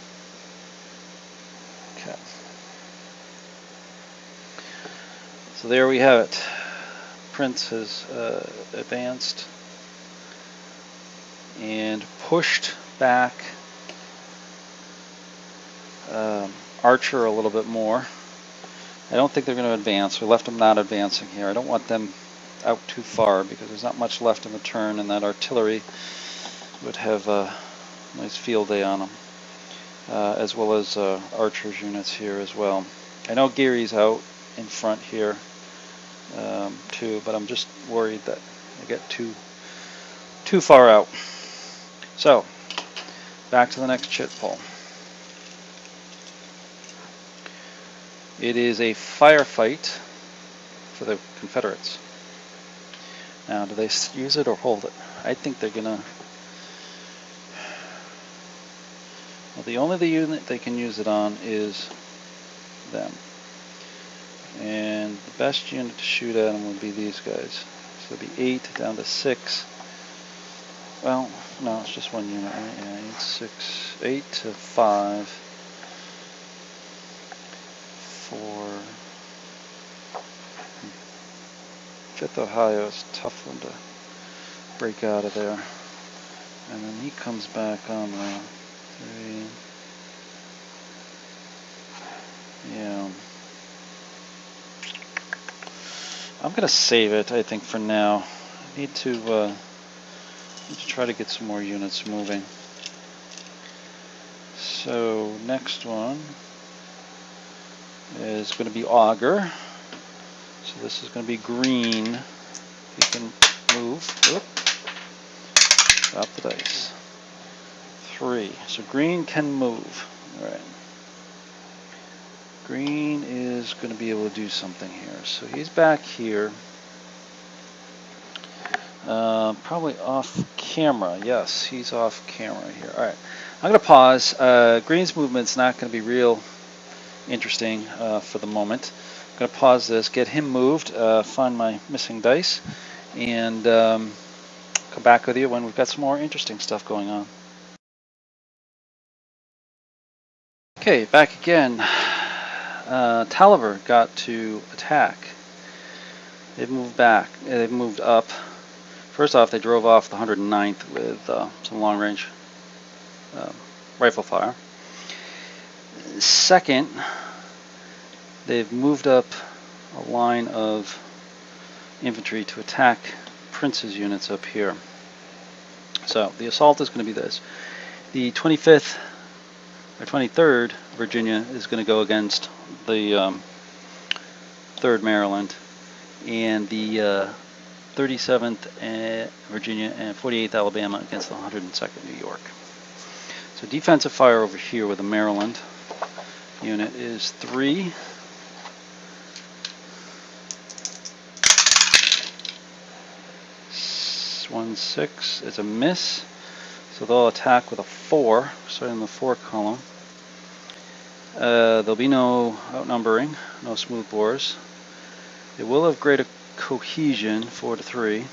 Okay. So there we have it. Prince has advanced and pushed back Archer a little bit more. I don't think they're going to advance. We left them not advancing here. I don't want them out too far because there's not much left in the turn, and that artillery would have a nice field day on them, as well as Archer's units here as well. I know Geary's out in front here too, but I'm just worried that I get too far out. So back to the next chit pull. It is a firefight for the Confederates. Now, do they use it or hold it? I think they're gonna. Well, the only unit they can use it on is them. And the best unit to shoot at them would be these guys. So it'd be 8 down to 6. Well, no, it's just one unit, right? Yeah, 8 to 5. 4. Fifth Ohio is a tough one to break out of there. And then he comes back on the 3. Yeah. I'm going to save it, I think, for now. I need to try to get some more units moving. So, next one is going to be Augur. So this is going to be green. You can move. Oop. Drop the dice. 3. So green can move. All right. Green is going to be able to do something here. So he's back here. Probably off camera. Yes, he's off camera here. All right. I'm going to pause. Green's movement's not going to be real interesting for the moment. I'm going to pause this, get him moved, find my missing dice, and come back with you when we've got some more interesting stuff going on. Okay, back again. Taliber got to attack. They've moved back. They've moved up. First off, they drove off the 109th with some long-range rifle fire. Second, they've moved up a line of infantry to attack Prince's units up here. So the assault is going to be this. The 25th or 23rd Virginia is going to go against the 3rd Maryland, and the 37th Virginia and 48th Alabama against the 102nd New York. So defensive fire over here with the Maryland unit is 3. One 6 is a miss, so they'll attack with a 4, starting in the 4 column. There'll be no outnumbering, no smooth bores. They will have greater cohesion, 4 to 3,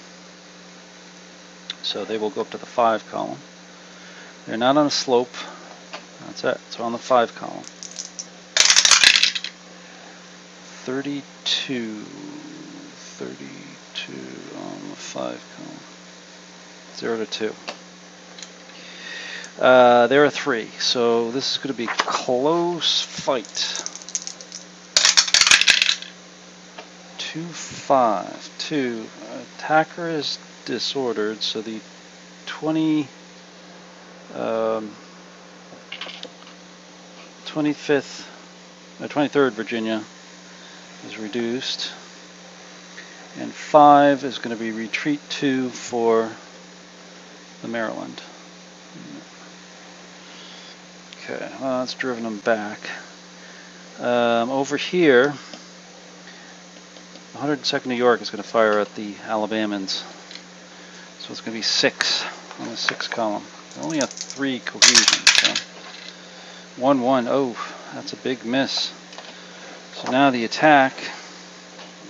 so they will go up to the 5 column. They're not on a slope. That's it. So on the 5 column. 32 on the 5 column. 0 to 2. There are 3, so this is going to be a close fight. 2-5. 2. Attacker is disordered, so the 23rd Virginia is reduced, and 5 is going to be retreat 2 for the Maryland. Okay, well, that's driven them back. Over here, 102nd New York is going to fire at the Alabamans, so it's going to be 6 on the 6 column. They only have 3 cohesion, so 1-1. Oh, that's a big miss. So now the attack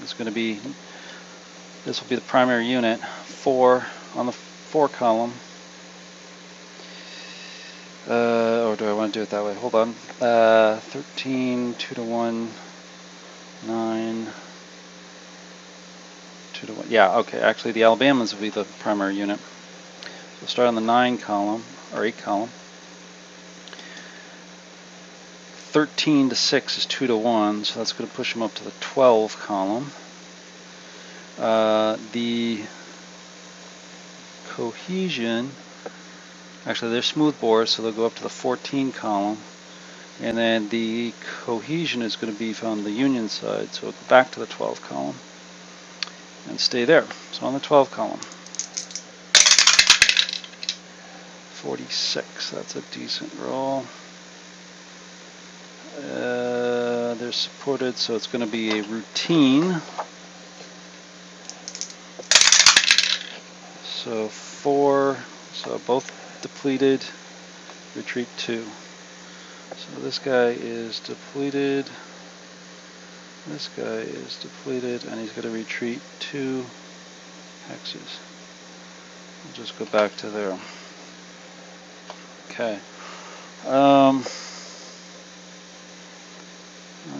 is going to be, this will be the primary unit, 4 on the 4 column. Or do I want to do it that way? Hold on. 13, 2 to 1, 9, 2 to 1. Yeah, okay. Actually, the Alabamans will be the primary unit. So start on the 9 column, or 8 column. 13 to 6 is 2 to 1, so that's going to push them up to the 12 column. The cohesion, actually they're smooth bores, so they'll go up to the 14 column. And then the cohesion is going to be on the Union side, so it'll go back to the 12 column and stay there. So on the 12 column. 46, that's a decent roll. They're supported, so it's going to be a routine. So 4, so both depleted, retreat 2. So this guy is depleted, this guy is depleted, and he's going to retreat 2 hexes. We'll just go back to there. Okay.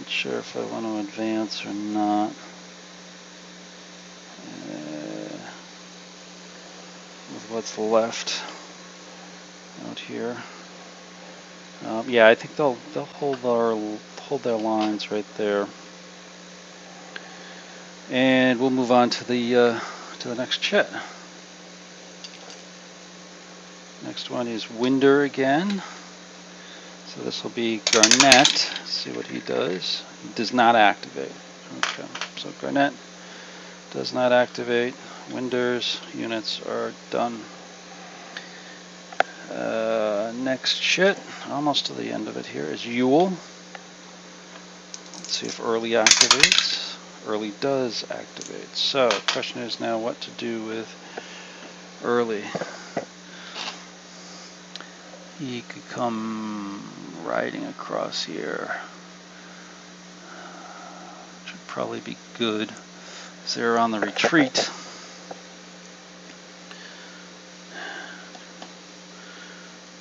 Not sure if I want to advance or not. With what's left out here. Yeah, I think they'll hold their lines right there. And we'll move on to the next chit. Next one is Winder again. So this will be Garnett. See what he does. He does not activate. Okay, so Garnett does not activate. Winder's units are done. Next chit, almost to the end of it here, is Yule. Let's see if early activates. Early does activate. So the question is now what to do with early. He could come riding across here. Should probably be good, because they're on the retreat.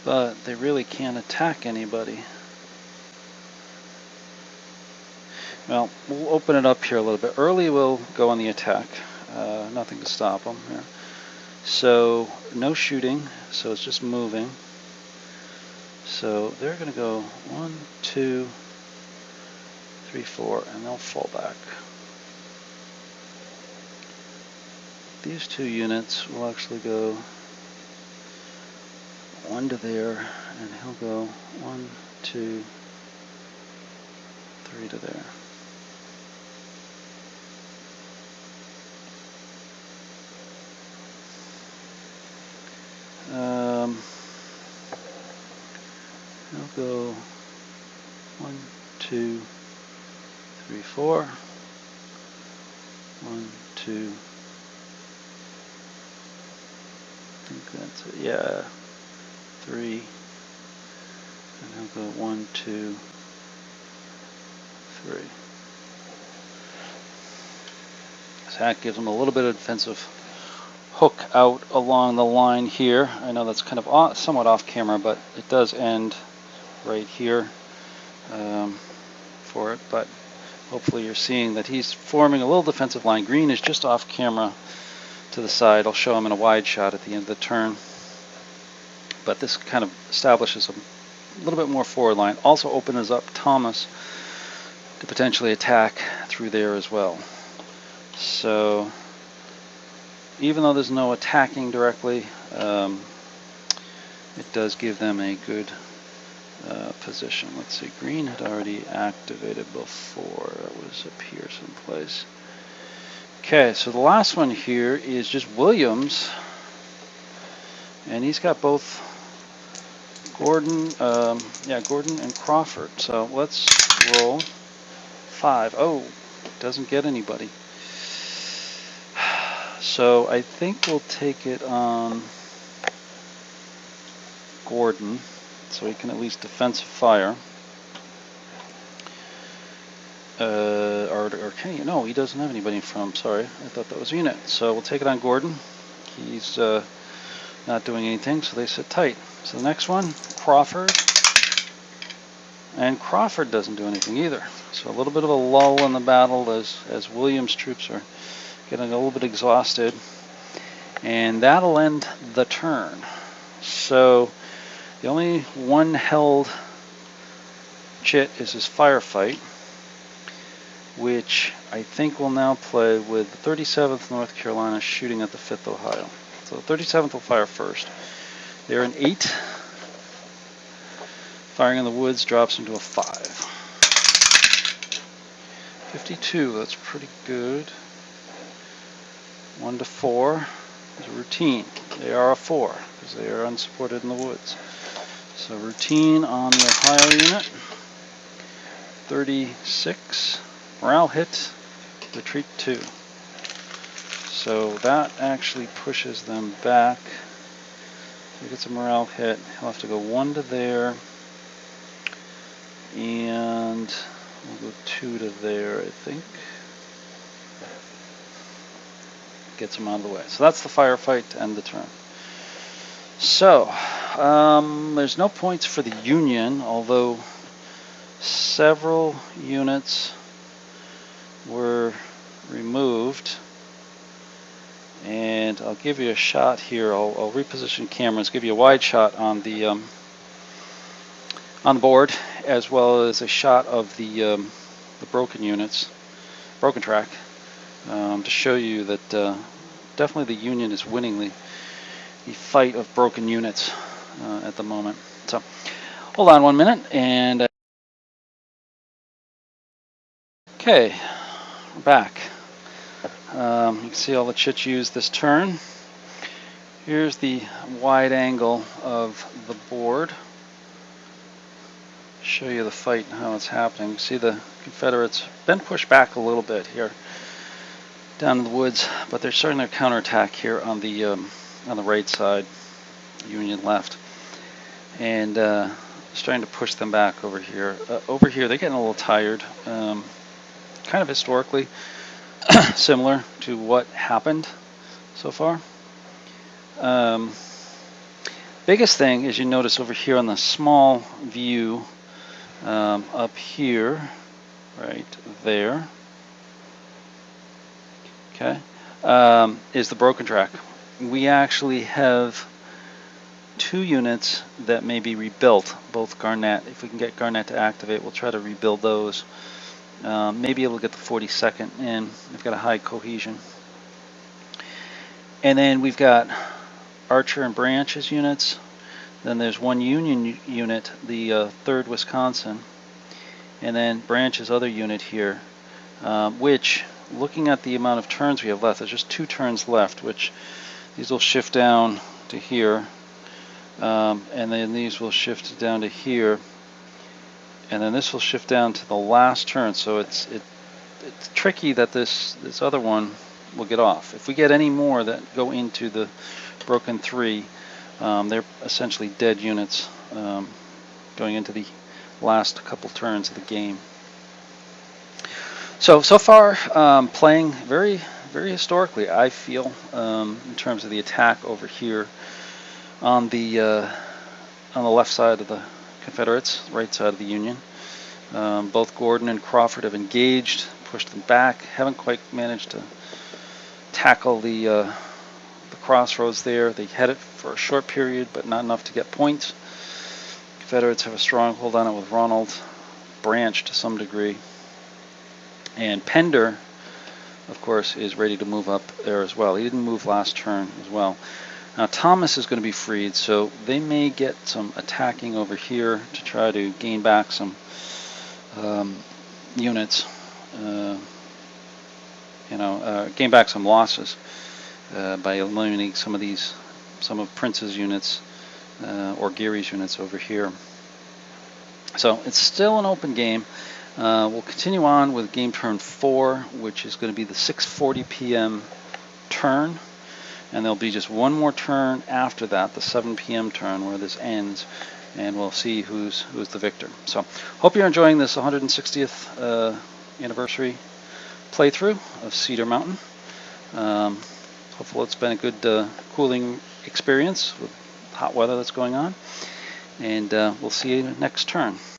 But they really can't attack anybody. Well, we'll open it up here a little bit. Early will go on the attack. Nothing to stop them here. So no shooting, so it's just moving. So they're going to go 1, 2, 3, 4, and they'll fall back. These two units will actually go 1 to there, and he'll go 1, 2, 3 to there. He'll go 1, 2, 3, 4. 1, 2. I think that's it. Yeah. 3. And he'll go 1, 2, 3. So that gives him a little bit of defensive hook out along the line here. I know that's kind of somewhat off camera, but it does end right here for it. But hopefully you're seeing that he's forming a little defensive line. Green is just off camera to the side. I'll show him in a wide shot at the end of the turn. But this kind of establishes a little bit more forward line. Also opens up Thomas to potentially attack through there as well. So even though there's no attacking directly, it does give them a good position. Let's see, green had already activated before. That was up here someplace. Okay, so the last one here is just Williams. And he's got both Gordon and Crawford. So let's roll 5. Oh, doesn't get anybody. So I think we'll take it on Gordon, so he can at least defensive fire. Or can he? No, he doesn't have anybody from. Sorry, I thought that was a unit. So we'll take it on Gordon. He's not doing anything, so they sit tight. So the next one, Crawford. And Crawford doesn't do anything either. So a little bit of a lull in the battle as Williams' troops are getting a little bit exhausted. And that'll end the turn. So the only one held chit is his firefight, which I think will now play with the 37th North Carolina shooting at the 5th Ohio. So the 37th will fire first. They're an 8. Firing in the woods drops into a 5. 52, that's pretty good. 1 to 4 is a routine. They are a 4 because they are unsupported in the woods. So routine on the Ohio unit. 36. Morale hit. Retreat 2. So that actually pushes them back. He gets a morale hit. He'll have to go 1 to there. And we'll go 2 to there, I think. Gets him out of the way. So that's the firefight to end the turn. So, there's no points for the Union, although several units were removed, and I'll give you a shot here. I'll reposition cameras, give you a wide shot on the board, as well as a shot of the broken units, broken track, to show you that definitely the Union is winning the fight of broken units at the moment. So hold on 1 minute, and okay, we're back. You can see all the chits used this turn. Here's the wide angle of the board. Show you the fight and how it's happening. You see the Confederates been pushed back a little bit here down in the woods, but they're starting their counterattack here on the right side, Union left, and starting to push them back over here. Over here, they're getting a little tired. Kind of historically similar to what happened so far. Biggest thing is you notice over here on the small view up here, right there, okay, is the broken track. We actually have 2 units that may be rebuilt, both Garnett. If we can get Garnett to activate, we'll try to rebuild those. Maybe able to get the 42nd in. We've got a high cohesion. And then we've got Archer and Branch's units. Then there's one Union unit, the 3rd Wisconsin. And then Branch's other unit here, which, looking at the amount of turns we have left, there's just 2 turns left, which these will shift down to here. And then these will shift down to here. And then this will shift down to the last turn. So it's tricky that this other one will get off. If we get any more that go into the broken 3, they're essentially dead units going into the last couple turns of the game. So far, playing very, very historically, I feel, in terms of the attack over here on the left side of the Confederates, right side of the Union. Both Gordon and Crawford have engaged, pushed them back, haven't quite managed to tackle the crossroads there. They had it for a short period, but not enough to get points. Confederates have a strong hold on it with Ronald, Branch to some degree, and Pender, of course, is ready to move up there as well. He didn't move last turn as well. Now Thomas is going to be freed, so they may get some attacking over here to try to gain back some units, gain back some losses by eliminating some of Prince's units or Geary's units over here. So it's still an open game. We'll continue on with game turn 4, which is going to be the 6:40 p.m. turn. And there'll be just one more turn after that, the 7 p.m. turn, where this ends, and we'll see who's the victor. So, hope you're enjoying this 160th anniversary playthrough of Cedar Mountain. Hopefully, it's been a good cooling experience with hot weather that's going on, and we'll see you next turn.